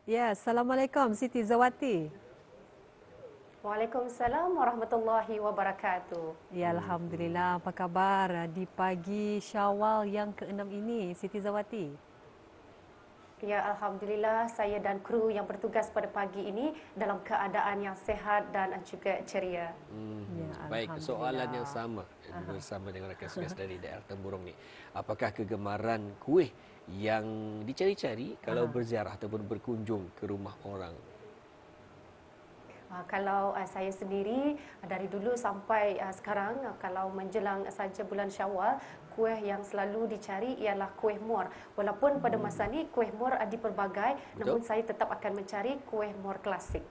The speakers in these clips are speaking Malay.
Ya, Assalamualaikum Siti Zawati. Waalaikumsalam warahmatullahi wabarakatuh. Ya, Alhamdulillah. Apa kabar di pagi Syawal yang ke-6 ini, Siti Zawati? Ya, Alhamdulillah saya dan kru yang bertugas pada pagi ini dalam keadaan yang sehat dan juga ceria. Ya, Baik, soalan yang Alhamdulillah. sama bersama dengan rakan sekilas dari daerah Temburong ni. Apakah kegemaran kuih yang dicari-cari kalau berziarah ataupun berkunjung ke rumah orang? Kalau saya sendiri dari dulu sampai sekarang, kalau menjelang saja bulan Syawal, kuih yang selalu dicari ialah kuih mor. Walaupun pada masa ni kuih mor dipelbagai, namun saya tetap akan mencari kuih mor klasik.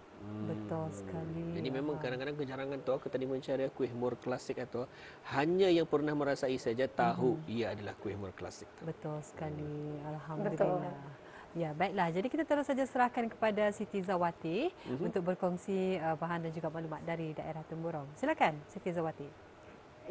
Betul sekali. Jadi memang kadang-kadang kejarangan tu aku tadi mencari kuih mor klasik atau hanya yang pernah merasai saja tahu ia adalah kuih mor klasik. Betul sekali. Betul. Alhamdulillah. Ya, baiklah. Jadi kita terus saja serahkan kepada Siti Zawati untuk berkongsi bahan dan juga maklumat dari daerah Temburong. Silakan, Siti Zawati.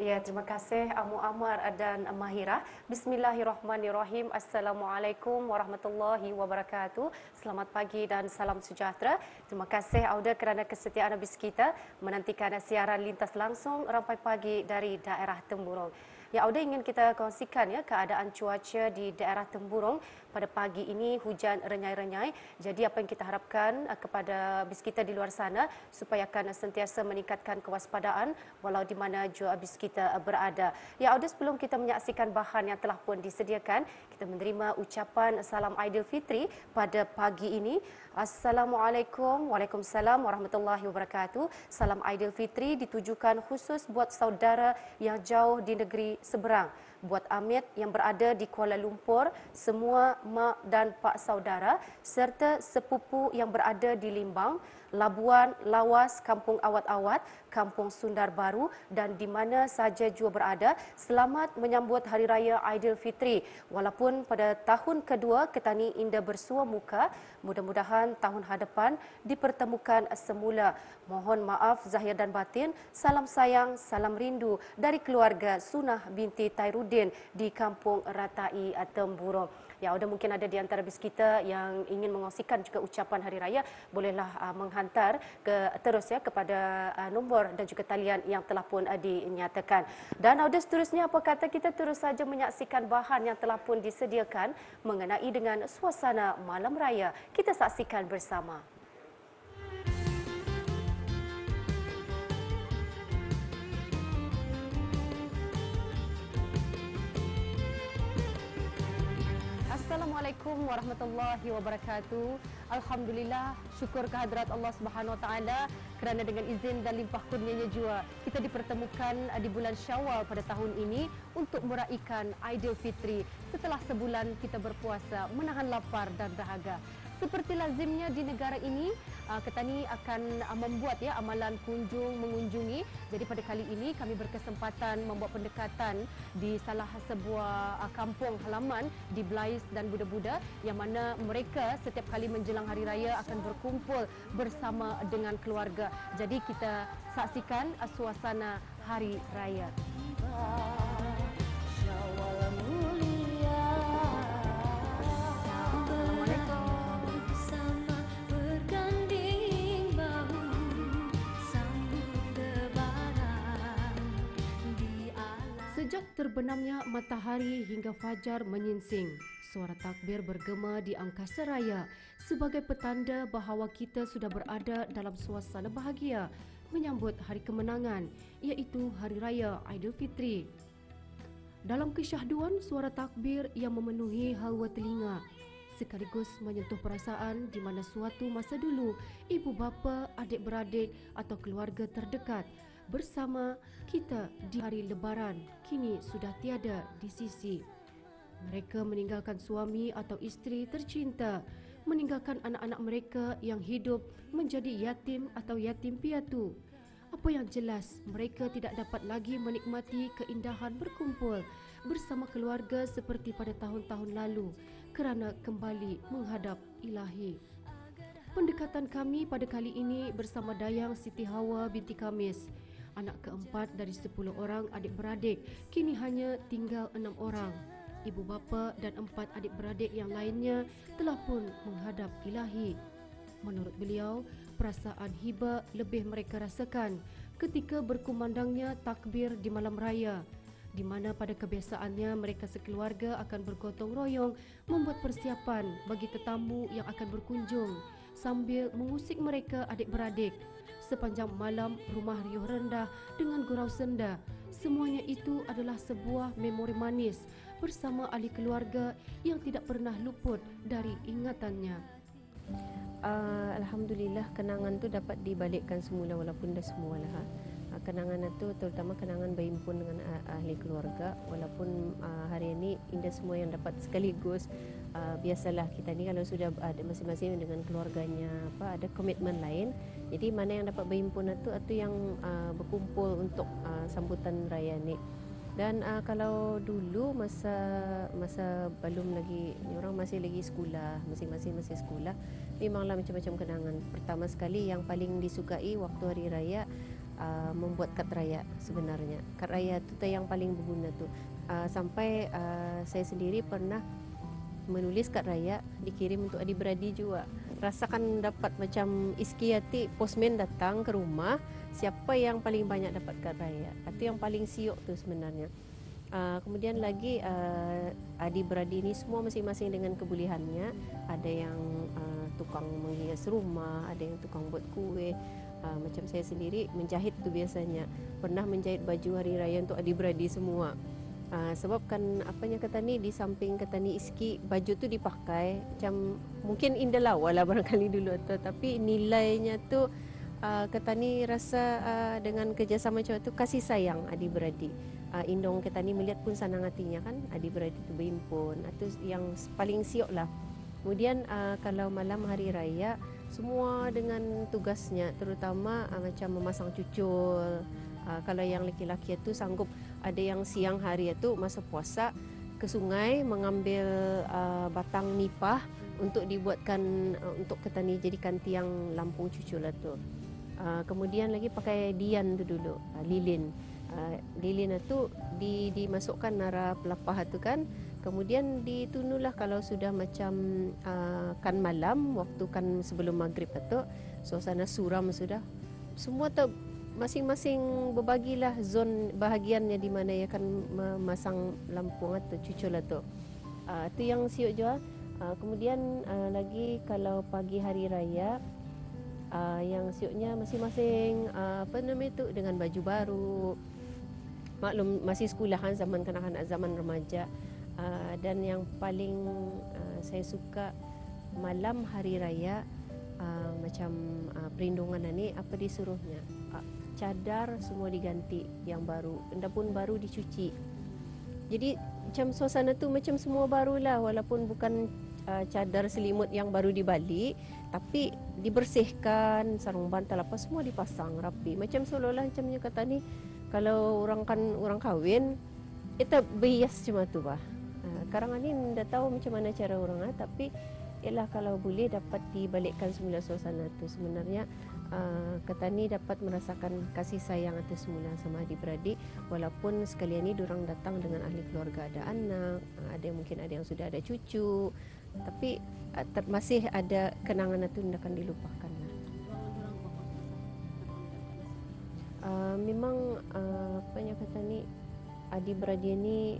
Ya, terima kasih Amu Amar dan Mahira. Bismillahirrahmanirrahim. Assalamualaikum warahmatullahi wabarakatuh. Selamat pagi dan salam sejahtera. Terima kasih Auda kerana kesetiaan habis kita menantikan siaran lintas langsung Rampai Pagi dari daerah Temburong. Ya, Auda ingin kita kongsikan keadaan cuaca di daerah Temburong pada pagi ini hujan renyai-renyai. Jadi apa yang kita harapkan kepada bis kita di luar sana supaya akan sentiasa meningkatkan kewaspadaan walau di mana jua bis kita berada. Ya, Auda, sebelum kita menyaksikan bahan yang telah pun disediakan, kita menerima ucapan salam Aidilfitri pada pagi ini. Assalamualaikum, Waalaikumsalam warahmatullahi wabarakatuh. Salam Aidilfitri ditujukan khusus buat saudara yang jauh di negeri seberang. Buat Amit yang berada di Kuala Lumpur, semua mak dan pak saudara serta sepupu yang berada di Limbang, Labuan, Lawas, Kampung Awat-Awat, Kampung Sundar Baru dan di mana saja jua berada, selamat menyambut Hari Raya Aidilfitri. Walaupun pada tahun kedua Ketani Indah bersua muka, mudah-mudahan tahun hadapan dipertemukan semula. Mohon maaf zahir dan batin. Salam sayang, salam rindu dari keluarga Sunah binti Tairudin di Kampung Ratai, Temburong. Ya, ada mungkin ada di antara bis kita yang ingin mengongsikan juga ucapan Hari Raya, bolehlah menghantar terus kepada nombor dan juga talian yang telah pun dinyatakan. Dan audio seterusnya apa kata kita terus saja menyaksikan bahan yang telah pun disediakan mengenai dengan suasana malam raya. Kita saksikan bersama. Assalamualaikum warahmatullahi wabarakatuh. Alhamdulillah, syukur kehadrat Allah Subhanahu Wa Taala kerana dengan izin dan limpah kurnianya jua kita dipertemukan di bulan Syawal pada tahun ini untuk meraihkan Aidilfitri setelah sebulan kita berpuasa menahan lapar dan dahaga. Seperti lazimnya di negara ini, Ketani akan membuat amalan kunjung mengunjungi. Jadi pada kali ini kami berkesempatan membuat pendekatan di salah sebuah kampung halaman di Blais dan Buda-Buda yang mana mereka setiap kali menjelang hari raya akan berkumpul bersama dengan keluarga. Jadi kita saksikan suasana hari raya. Sejak terbenamnya matahari hingga fajar menyingsing, suara takbir bergema di angkasa raya sebagai petanda bahawa kita sudah berada dalam suasana bahagia menyambut hari kemenangan, iaitu Hari Raya Aidilfitri. Dalam kesyahduan suara takbir yang memenuhi halwa telinga, sekaligus menyentuh perasaan di mana suatu masa dulu ibu bapa, adik-beradik atau keluarga terdekat bersama kita di hari lebaran kini sudah tiada di sisi. Mereka meninggalkan suami atau isteri tercinta, meninggalkan anak-anak mereka yang hidup menjadi yatim atau yatim piatu. Apa yang jelas, mereka tidak dapat lagi menikmati keindahan berkumpul bersama keluarga seperti pada tahun-tahun lalu kerana kembali menghadap Ilahi. Pendekatan kami pada kali ini bersama Dayang Siti Hawa binti Kamis, anak keempat dari 10 orang adik-beradik, kini hanya tinggal 6 orang. ibu bapa dan 4 adik-beradik yang lainnya telah pun menghadap Ilahi. Menurut beliau, perasaan hiba lebih mereka rasakan ketika berkumandangnya takbir di malam raya, di mana pada kebiasaannya mereka sekeluarga akan bergotong royong membuat persiapan bagi tetamu yang akan berkunjung sambil mengusik mereka adik-beradik. Sepanjang malam rumah riuh rendah dengan gurau senda. Semuanya itu adalah sebuah memori manis bersama ahli keluarga yang tidak pernah luput dari ingatannya. Alhamdulillah kenangan tu dapat dibalikkan semula walaupun dah semualah. Kenangan itu terutama kenangan berhimpun dengan ahli keluarga, walaupun hari ini indah semua yang dapat sekaligus. Biasalah kita ni kalau sudah ada masing-masing dengan keluarganya ada komitmen lain, jadi mana yang dapat berhimpun itu yang berkumpul untuk sambutan raya ni. Dan kalau dulu masa belum lagi ni orang masih lagi sekolah, masing-masing masih sekolah, memanglah macam-macam kenangan. Pertama sekali yang paling disukai waktu hari raya membuat kad raya. Sebenarnya kad raya tu yang paling berguna tu. Sampai saya sendiri pernah menulis kad raya dikirim untuk adik-beradik juga. Rasakan dapat macam iski hati postman datang ke rumah, siapa yang paling banyak dapat kad raya. Itu yang paling siok tu sebenarnya. Kemudian lagi adik-beradik ini semua masing-masing dengan kebolehannya. Ada yang tukang menghias rumah, ada yang tukang buat kuih. Macam saya sendiri menjahit tu biasanya. Pernah menjahit baju hari raya untuk adik-beradik semua. Sebab kan apanya kata ni, di samping kata ni iski baju tu dipakai macam mungkin indah lawa lah barangkali dulu tu, tapi nilainya tu kata ni rasa dengan kerjasama macam tu kasih sayang adik-beradik. Indong kata ni melihat pun senang hatinya kan adik-beradik tu berhimpun. Itu yang paling siok lah. Kemudian kalau malam hari raya semua dengan tugasnya, terutama macam memasang cucul. Kalau yang lelaki-lelaki itu sanggup, ada yang siang hari itu masa puasa ke sungai mengambil batang nipah untuk dibuatkan untuk ketani jadikan tiang lampung cucul itu. Kemudian lagi pakai dian tu dulu, lilin. Lilin itu dimasukkan nara pelapah itu kan. Kemudian ditunulah kalau sudah macam kan malam, waktu kan sebelum maghrib itu, suasana suram sudah. Semua tu masing-masing berbagilah zon bahagiannya di mana ia akan memasang lampu atau cucul itu. Itu yang siuk juga. Kemudian lagi kalau pagi hari raya, yang siuknya masing-masing apa nama itu dengan baju baru. Maklum masih sekolahan zaman kanak-kanak, zaman remaja. Dan yang paling saya suka malam hari raya, macam perlindungan ni apa disuruhnya, cadar semua diganti yang baru, benda pun baru dicuci. Jadi macam suasana tu macam semua barulah, walaupun bukan cadar selimut yang baru dibalik, tapi dibersihkan, sarung bantal apa semua dipasang rapi. Macam seolah-olah macamnya kata ni kalau orang kahwin kita berhias cuma tu bah. Sekarang ni dah tahu macam mana cara orang, tapi ialah kalau boleh dapat dibalikkan semula suasana tu. Sebenarnya Ketani dapat merasakan kasih sayang itu semula sama adik-beradik, walaupun sekalian ni diorang datang dengan ahli keluarga, ada anak, ada yang mungkin ada yang sudah ada cucu, tapi masih ada kenangan itu tidak akan dilupakan. Memang apa yang kata ni, adik-beradik ni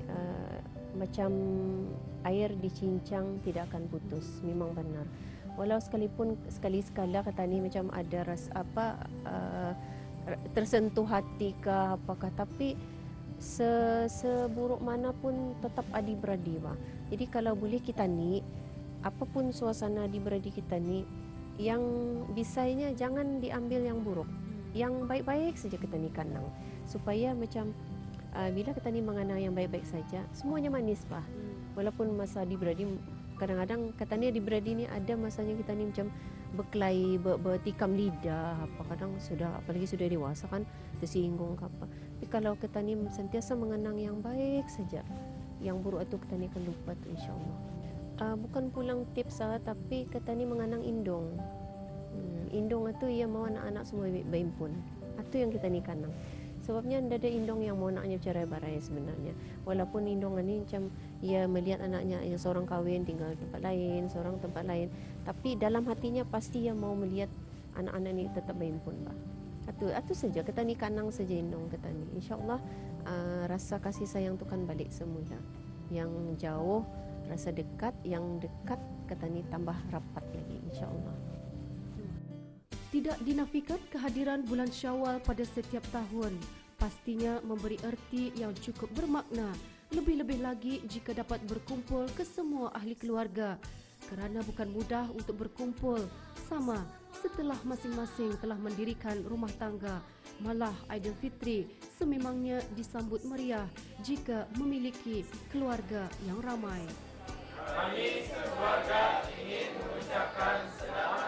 macam air dicincang tidak akan putus, memang benar. Walau sekalipun sekali-sekala kata ni macam ada rasa apa tersentuh hati ke apakah, tapi seburuk mana pun tetap adik-beradik bah. Jadi kalau boleh kita ni apapun suasana adik-beradik kita ni, yang bisanya jangan diambil yang buruk, yang baik-baik saja kita ni kanang, supaya macam bila kita ni mengenang yang baik-baik saja, semuanya manis bah. Walaupun masa adik-beradik kadang-kadang katanya adik-beradik ni ada masanya kita ni macam berkelahi, bertikam lidah apa, kadang sudah apalagi sudah dewasa kan tersinggung ke apa. Tapi kalau kita ni sentiasa mengenang yang baik saja, yang buruk itu kita ni akan lupa tu insya-Allah. Bukan pulang tips tapi kita ni mengenang indong. Indong itu ia mau anak-anak semua berhimpun. Itu yang kita ni kanang. Sebabnya ada indong yang mau anaknya cerai-berai sebenarnya. Walaupun indong ini macam ia melihat anaknya yang seorang kahwin tinggal tempat lain, seorang tempat lain, tapi dalam hatinya pasti ia mau melihat anak-anak ni tetap berhimpun bah. Itu saja kata ni kanang saja indong kata ni. Insya-Allah rasa kasih sayang tu kan balik semula. Yang jauh rasa dekat, yang dekat kata ni tambah rapat lagi insya-Allah. Tidak dinafikan kehadiran bulan Syawal pada setiap tahun pastinya memberi erti yang cukup bermakna, lebih-lebih lagi jika dapat berkumpul ke semua ahli keluarga, kerana bukan mudah untuk berkumpul sama setelah masing-masing telah mendirikan rumah tangga. Malah Aidilfitri sememangnya disambut meriah jika memiliki keluarga yang ramai. Kami sekeluarga ingin mengucapkan selamat